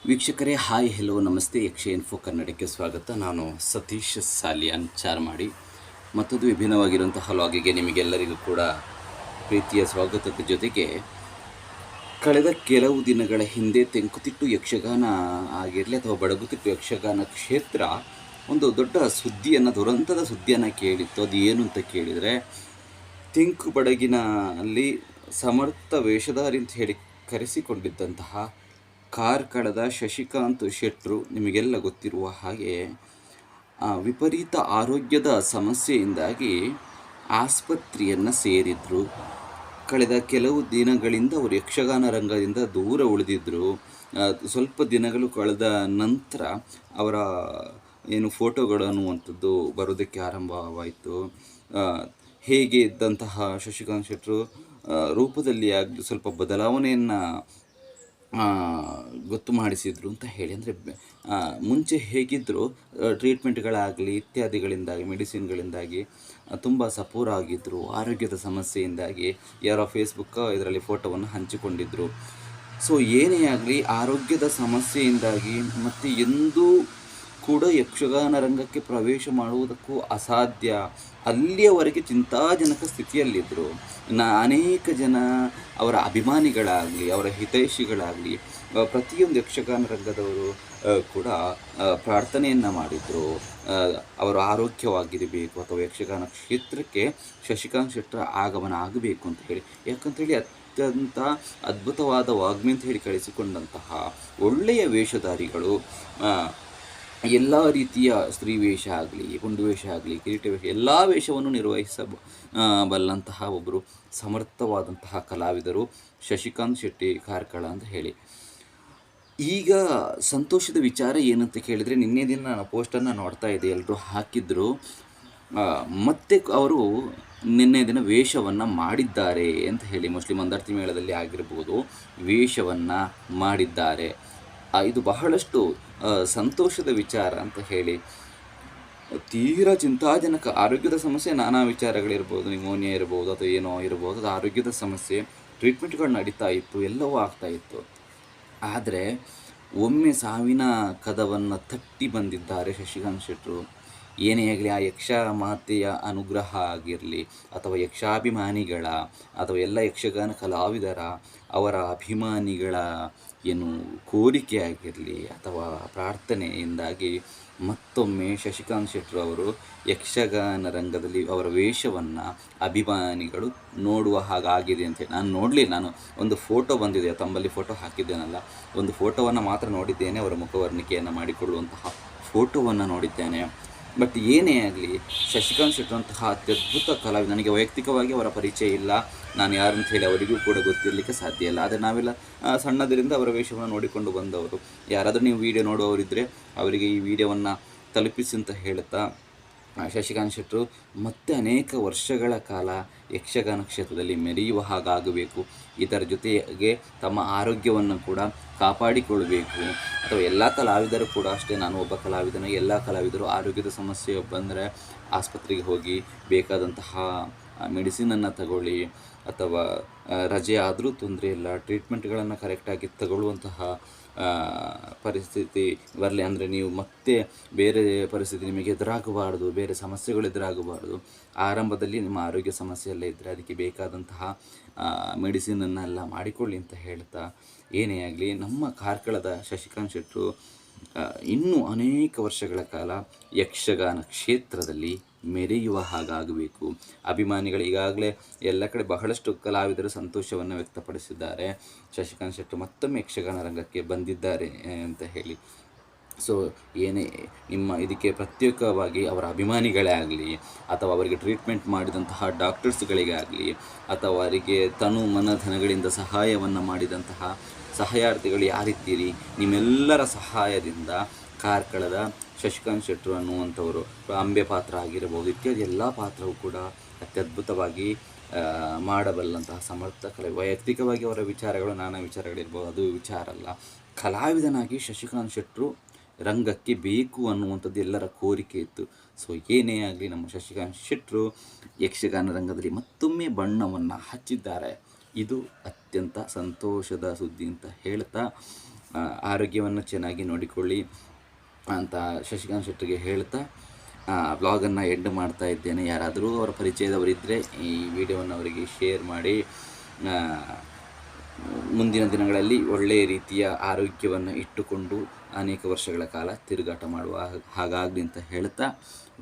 ವೀಕ್ಷಕರೇ hi hello ನಮಸ್ತೆ ಯಕ್ಷ ಇನ್ಫೋ ಕನ್ನಡಕ್ಕೆ ಸ್ವಾಗತ. ನಾನು ಸತೀಶ್ ಸಾಲಿಯಾನ್ ಚಾರ್ಮಾಡಿ. ಮತ್ತೊಂದು ವಿಭಿನ್ನವಾಗಿರುವಂತಹ ಲಾಗಿಗೆ ನಿಮಗೆಲ್ಲರಿಗೂ ಕೂಡ ಪ್ರೀತಿಯ ಸ್ವಾಗತದ ಜೊತೆಗೆ ಕಳೆದ ಕೆಲವು ದಿನಗಳ ಹಿಂದೆ ತೆಂಕುತಿಟ್ಟು ಯಕ್ಷಗಾನ ಆಗಿರಲಿ ಅಥವಾ ಬಡಗುತಿಟ್ಟು ಯಕ್ಷಗಾನ ಕ್ಷೇತ್ರ ಒಂದು ದೊಡ್ಡ ಸುದ್ದಿಯನ್ನು, ದುರಂತದ ಸುದ್ದಿಯನ್ನು ಕೇಳಿತ್ತು. ಅದು ಏನು ಅಂತ ಕೇಳಿದರೆ, ತೆಂಕು ಬಡಗಿನ ಅಲ್ಲಿ ಸಮರ್ಥ ವೇಷಧಾರಿ ಅಂತ ಹೇಳಿ ಕರೆಸಿಕೊಂಡಿದ್ದಂತಹ ಕಾರ್ಕಳದ ಶಶಿಕಾಂತ್ ಶೆಟ್ರು, ನಿಮಗೆಲ್ಲ ಗೊತ್ತಿರುವ ಹಾಗೆ ವಿಪರೀತ ಆರೋಗ್ಯದ ಸಮಸ್ಯೆಯಿಂದಾಗಿ ಆಸ್ಪತ್ರೆಯನ್ನು ಸೇರಿದ್ರು. ಕಳೆದ ಕೆಲವು ದಿನಗಳಿಂದ ಅವರು ಯಕ್ಷಗಾನ ರಂಗದಿಂದ ದೂರ ಉಳಿದಿದ್ದರು. ಸ್ವಲ್ಪ ದಿನಗಳು ಕಳೆದ ನಂತರ ಅವರ ಫೋಟೋಗಳು ಅನ್ನುವಂಥದ್ದು ಬರೋದಕ್ಕೆ ಆರಂಭವಾಯಿತು. ಹೇಗೆ ಇದ್ದಂತಹ ಶಶಿಕಾಂತ್ ಶೆಟ್ರು ರೂಪದಲ್ಲಿ ಆಗಲಿ ಸ್ವಲ್ಪ ಬದಲಾವಣೆಯನ್ನು ಗೊತ್ತು ಮಾಡಿಸಿದರು ಅಂತ ಹೇಳಿ. ಅಂದರೆ ಮುಂಚೆ ಹೇಗಿದ್ದರೂ ಟ್ರೀಟ್ಮೆಂಟ್ಗಳಾಗಲಿ ಇತ್ಯಾದಿಗಳಿಂದಾಗಿ, ಮೆಡಿಸಿನ್ಗಳಿಂದಾಗಿ ತುಂಬ ಸಪೂರ ಆಗಿದ್ದರು. ಆರೋಗ್ಯದ ಸಮಸ್ಯೆಯಿಂದಾಗಿ ಯಾರೋ ಫೇಸ್ಬುಕ್ ಇದರಲ್ಲಿ ಫೋಟೋವನ್ನು ಹಂಚಿಕೊಂಡಿದ್ದರು. ಸೊ ಏನೇ ಆಗಲಿ, ಆರೋಗ್ಯದ ಸಮಸ್ಯೆಯಿಂದಾಗಿ ಮತ್ತು ಎಂದೂ ಕೂಡ ಯಕ್ಷಗಾನ ರಂಗಕ್ಕೆ ಪ್ರವೇಶ ಮಾಡುವುದಕ್ಕೂ ಅಸಾಧ್ಯ, ಅಲ್ಲಿಯವರೆಗೆ ಚಿಂತಾಜನಕ ಸ್ಥಿತಿಯಲ್ಲಿದ್ದರು. ಅನೇಕ ಜನ ಅವರ ಅಭಿಮಾನಿಗಳಾಗಲಿ, ಅವರ ಹಿತೈಷಿಗಳಾಗಲಿ, ಪ್ರತಿಯೊಂದು ಯಕ್ಷಗಾನ ರಂಗದವರು ಕೂಡ ಪ್ರಾರ್ಥನೆಯನ್ನು ಮಾಡಿದರು. ಅವರು ಆರೋಗ್ಯವಾಗಿರಬೇಕು ಅಥವಾ ಯಕ್ಷಗಾನ ಕ್ಷೇತ್ರಕ್ಕೆ ಶಶಿಕಾಂತ್ ಶೆಟ್ಟರ ಆಗಮನ ಆಗಬೇಕು ಅಂತ ಹೇಳಿ. ಯಾಕಂತೇಳಿ ಅತ್ಯಂತ ಅದ್ಭುತವಾದ ವಾಗ್ಮಿ ಅಂತ ಹೇಳಿ ಕಳಿಸಿಕೊಂಡಂತಹ ಒಳ್ಳೆಯ ವೇಷಧಾರಿಗಳು, ಎಲ್ಲ ರೀತಿಯ ಸ್ತ್ರೀ ವೇಷ ಆಗಲಿ, ಗುಂಡು ವೇಷ ಆಗಲಿ, ಕಿರೀಟ ವೇಷ, ಎಲ್ಲ ವೇಷವನ್ನು ನಿರ್ವಹಿಸಬಲ್ಲಂತಹ ಒಬ್ಬರು ಸಮರ್ಥವಾದಂತಹ ಕಲಾವಿದರು ಶಶಿಕಾಂತ್ ಶೆಟ್ಟಿ ಕಾರ್ಕಳ ಅಂತ ಹೇಳಿ. ಈಗ ಸಂತೋಷದ ವಿಚಾರ ಏನಂತ ಕೇಳಿದರೆ, ನಿನ್ನೆ ದಿನ ನಾನು ಪೋಸ್ಟನ್ನು ನೋಡ್ತಾ ಇದ್ದೆ, ಎಲ್ಲರೂ ಹಾಕಿದ್ರು. ಮತ್ತೆ ಅವರು ನಿನ್ನೆ ದಿನ ವೇಷವನ್ನು ಮಾಡಿದ್ದಾರೆ ಅಂತ ಹೇಳಿ, ಮುಸ್ಲಿಂ ಮಂದಾರ್ತಿ ಮೇಳದಲ್ಲಿ ಆಗಿರ್ಬೋದು, ವೇಷವನ್ನು ಮಾಡಿದ್ದಾರೆ. ಇದು ಬಹಳಷ್ಟು ಸಂತೋಷದ ವಿಚಾರ ಅಂತ ಹೇಳಿ. ತೀರಾ ಚಿಂತಾಜನಕ ಆರೋಗ್ಯದ ಸಮಸ್ಯೆ, ನಾನಾ ವಿಚಾರಗಳಿರ್ಬೋದು, ನಿಮೋನಿಯಾ ಇರ್ಬೋದು ಅಥವಾ ಏನೋ ಇರ್ಬೋದು, ಅದು ಆರೋಗ್ಯದ ಸಮಸ್ಯೆ, ಟ್ರೀಟ್ಮೆಂಟ್ಗಳು ನಡೀತಾ ಇತ್ತು, ಎಲ್ಲವೂ ಆಗ್ತಾಯಿತ್ತು. ಆದರೆ ಒಮ್ಮೆ ಸಾವಿನ ಕದವನ್ನು ತಟ್ಟಿ ಬಂದಿದ್ದಾರೆ ಶಶಿಕಾಂತ್ ಶೆಟ್ರು. ಏನೇ ಆಗಲಿ, ಆ ಯಕ್ಷ ಮಾತೆಯ ಅನುಗ್ರಹ ಆಗಿರಲಿ ಅಥವಾ ಯಕ್ಷಾಭಿಮಾನಿಗಳ ಅಥವಾ ಎಲ್ಲ ಯಕ್ಷಗಾನ ಕಲಾವಿದರ ಅವರ ಅಭಿಮಾನಿಗಳ ಕೋರಿಕೆ ಆಗಿರಲಿ ಅಥವಾ ಪ್ರಾರ್ಥನೆಯಿಂದಾಗಿ ಮತ್ತೊಮ್ಮೆ ಶಶಿಕಾಂತ್ ಶೆಟ್ರು ಅವರು ಯಕ್ಷಗಾನ ರಂಗದಲ್ಲಿ ಅವರ ವೇಷವನ್ನು ಅಭಿಮಾನಿಗಳು ನೋಡುವ ಹಾಗಾಗಿದೆ ಅಂತೇಳಿ. ನಾನು ನೋಡಲಿ, ನಾನು ಒಂದು ಫೋಟೋ ಬಂದಿದೆ, ತಮ್ಮಲ್ಲಿ ಫೋಟೋ ಹಾಕಿದ್ದೇನಲ್ಲ, ಒಂದು ಫೋಟೋವನ್ನು ಮಾತ್ರ ನೋಡಿದ್ದೇನೆ, ಅವರ ಮುಖವರ್ಣಿಕೆಯನ್ನು ಮಾಡಿಕೊಳ್ಳುವಂತಹ ಫೋಟೋವನ್ನು ನೋಡಿದ್ದೇನೆ. ಬಟ್ ಏನೇ ಆಗಲಿ, ಶಶಿಕಾಂತ್ ಶೆಟ್ರು ಅಂತಹ ಅತ್ಯದ್ಭುತ ಕಲಾವಿದ. ನನಗೆ ವೈಯಕ್ತಿಕವಾಗಿ ಅವರ ಪರಿಚಯ ಇಲ್ಲ, ನಾನು ಯಾರು ಅಂತ ಹೇಳಿ ಅವರಿಗೂ ಕೂಡ ಗೊತ್ತಿರಲಿಕ್ಕೆ ಸಾಧ್ಯ ಇಲ್ಲ. ಆದರೆ ನಾವೆಲ್ಲ ಸಣ್ಣದರಿಂದ ಅವರ ವೇಷವನ್ನು ನೋಡಿಕೊಂಡು ಬಂದವರು. ಯಾರಾದರೂ ನೀವು ವಿಡಿಯೋ ನೋಡುವವರಿದ್ದರೆ ಅವರಿಗೆ ಈ ವಿಡಿಯೋವನ್ನು ತಲುಪಿಸಿ ಅಂತ ಹೇಳ್ತಾ, ಶಶಿಕಾಂತ್ ಶೆಟ್ರು ಮತ್ತೆ ಅನೇಕ ವರ್ಷಗಳ ಕಾಲ ಯಕ್ಷಗಾನ ಕ್ಷೇತ್ರದಲ್ಲಿ ಮೆರೆಯುವ ಹಾಗಾಗಬೇಕು. ಇದರ ಜೊತೆಗೆ ತಮ್ಮ ಆರೋಗ್ಯವನ್ನು ಕೂಡ ಕಾಪಾಡಿಕೊಳ್ಳಬೇಕು. ಅಥವಾ ಎಲ್ಲ ಕಲಾವಿದರು ಕೂಡ ಅಷ್ಟೇ, ನಾನು ಒಬ್ಬ ಕಲಾವಿದನ, ಎಲ್ಲ ಕಲಾವಿದರು ಆರೋಗ್ಯದ ಸಮಸ್ಯೆ ಬಂದರೆ ಆಸ್ಪತ್ರೆಗೆ ಹೋಗಿ ಬೇಕಾದಂತಹ ಮೆಡಿಸಿನನ್ನು ತಗೊಳ್ಳಿ, ಅಥವಾ ರಜೆ ಆದರೂ ತೊಂದರೆ ಇಲ್ಲ, ಟ್ರೀಟ್ಮೆಂಟ್ಗಳನ್ನು ಕರೆಕ್ಟಾಗಿ ತಗೊಳ್ಳುವಂತಹ ಪರಿಸ್ಥಿತಿ ಬರಲಿ. ಅಂದರೆ ನೀವು ಮತ್ತೆ ಬೇರೆ ಪರಿಸ್ಥಿತಿ ನಿಮಗೆ ಎದುರಾಗಬಾರ್ದು, ಬೇರೆ ಸಮಸ್ಯೆಗಳು ಎದುರಾಗಬಾರ್ದು. ಆರಂಭದಲ್ಲಿ ನಿಮ್ಮ ಆರೋಗ್ಯ ಸಮಸ್ಯೆ ಎಲ್ಲ ಇದ್ದರೆ ಅದಕ್ಕೆ ಬೇಕಾದಂತಹ ಮೆಡಿಸಿನನ್ನೆಲ್ಲ ಮಾಡಿಕೊಳ್ಳಿ ಅಂತ ಹೇಳ್ತಾ, ಏನೇ ಆಗಲಿ, ನಮ್ಮ ಕಾರ್ಕಳದ ಶಶಿಕಾಂತ್ ಶೆಟ್ರು ಇನ್ನೂ ಅನೇಕ ವರ್ಷಗಳ ಕಾಲ ಯಕ್ಷಗಾನ ಕ್ಷೇತ್ರದಲ್ಲಿ ಮೆರೆಯುವ ಹಾಗಾಗಬೇಕು. ಅಭಿಮಾನಿಗಳು ಈಗಾಗಲೇ ಎಲ್ಲ ಕಡೆ ಬಹಳಷ್ಟು ಕಲಾವಿದರು ಸಂತೋಷವನ್ನು ವ್ಯಕ್ತಪಡಿಸಿದ್ದಾರೆ. ಶಶಿಕಾಂತ್ ಶೆಟ್ರು ಮತ್ತೊಮ್ಮೆ ಯಕ್ಷಗಾನ ರಂಗಕ್ಕೆ ಬಂದಿದ್ದಾರೆ ಅಂತ ಹೇಳಿ. ಸೊ ಏನೇ ಇದಕ್ಕೆ ಪ್ರತ್ಯೇಕವಾಗಿ ಅವರ ಅಭಿಮಾನಿಗಳೇ ಆಗಲಿ, ಅಥವಾ ಅವರಿಗೆ ಟ್ರೀಟ್ಮೆಂಟ್ ಮಾಡಿದಂತಹ ಡಾಕ್ಟರ್ಸ್ಗಳಿಗೆ ಆಗಲಿ, ಅಥವಾ ಅವರಿಗೆ ತನು ಮನಧನಗಳಿಂದ ಸಹಾಯವನ್ನು ಮಾಡಿದಂತಹ ಸಹಾಯಾರ್ಥಿಗಳು ಯಾರಿದ್ದೀರಿ, ನಿಮ್ಮೆಲ್ಲರ ಸಹಾಯದಿಂದ ಕಾರ್ಕಳದ ಶಶಿಕಾಂತ್ ಶೆಟ್ರು ಅನ್ನುವಂಥವರು, ಅಂಬೆ ಪಾತ್ರ ಆಗಿರಬಹುದು, ಇತ್ಯಾದಿ ಎಲ್ಲ ಪಾತ್ರವೂ ಕೂಡ ಅತ್ಯದ್ಭುತವಾಗಿ ಮಾಡಬಲ್ಲಂತಹ ಸಮರ್ಥ ವೈಯಕ್ತಿಕವಾಗಿ ಅವರ ವಿಚಾರಗಳು, ನಾನಾ ವಿಚಾರಗಳಿರ್ಬೋದು, ಅದು ವಿಚಾರ ಅಲ್ಲ. ಕಲಾವಿದನಾಗಿ ಶಶಿಕಾಂತ್ ಶೆಟ್ರು ರಂಗಕ್ಕೆ ಬೇಕು ಅನ್ನುವಂಥದ್ದು ಎಲ್ಲರ ಕೋರಿಕೆ ಇತ್ತು. ಸೊ ಏನೇ ಆಗಲಿ, ನಮ್ಮ ಶಶಿಕಾಂತ್ ಶೆಟ್ರು ಯಕ್ಷಗಾನ ರಂಗದಲ್ಲಿ ಮತ್ತೊಮ್ಮೆ ಬಣ್ಣವನ್ನು ಹಚ್ಚಿದ್ದಾರೆ. ಇದು ಅತ್ಯಂತ ಸಂತೋಷದ ಸುದ್ದಿ ಅಂತ ಹೇಳ್ತಾ, ಆರೋಗ್ಯವನ್ನು ಚೆನ್ನಾಗಿ ನೋಡಿಕೊಳ್ಳಿ ಅಂತ ಶಶಿಕಾಂತ್ ಶೆಟ್ಟಿಗೆ ಹೇಳ್ತಾ ವ್ಲಾಗನ್ನು ಎಂಡ್ ಮಾಡ್ತಾ ಇದ್ದೇನೆ. ಯಾರಾದರೂ ಅವರ ಪರಿಚಯದವರಿದ್ದರೆ ಈ ವಿಡಿಯೋವನ್ನು ಅವರಿಗೆ ಶೇರ್ ಮಾಡಿ ಮುಂದಿನ ದಿನಗಳಲ್ಲಿ ಒಳ್ಳೆಯ ರೀತಿಯ ಆರೋಗ್ಯವನ್ನು ಇಟ್ಟುಕೊಂಡು ಅನೇಕ ವರ್ಷಗಳ ಕಾಲ ತಿರುಗಾಟ ಮಾಡುವ ಹಾಗಾಗಲಿ ಅಂತ ಹೇಳ್ತಾ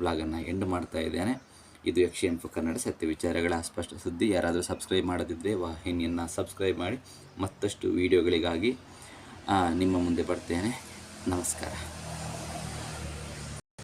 ವ್ಲಾಗನ್ನು ಎಂಡ್ ಮಾಡ್ತಾ ಇದ್ದೇನೆ. ಇದು ಯಕ್ಷ ಕನ್ನಡ ಸತ್ಯ ವಿಚಾರಗಳ ಅಸ್ಪಷ್ಟ ಸುದ್ದಿ. ಯಾರಾದರೂ ಸಬ್ಸ್ಕ್ರೈಬ್ ಮಾಡದಿದ್ದರೆ ವಾಹಿನಿಯನ್ನು ಸಬ್ಸ್ಕ್ರೈಬ್ ಮಾಡಿ. ಮತ್ತಷ್ಟು ವಿಡಿಯೋಗಳಿಗಾಗಿ ನಿಮ್ಮ ಮುಂದೆ ಬರ್ತೇನೆ. ನಮಸ್ಕಾರ.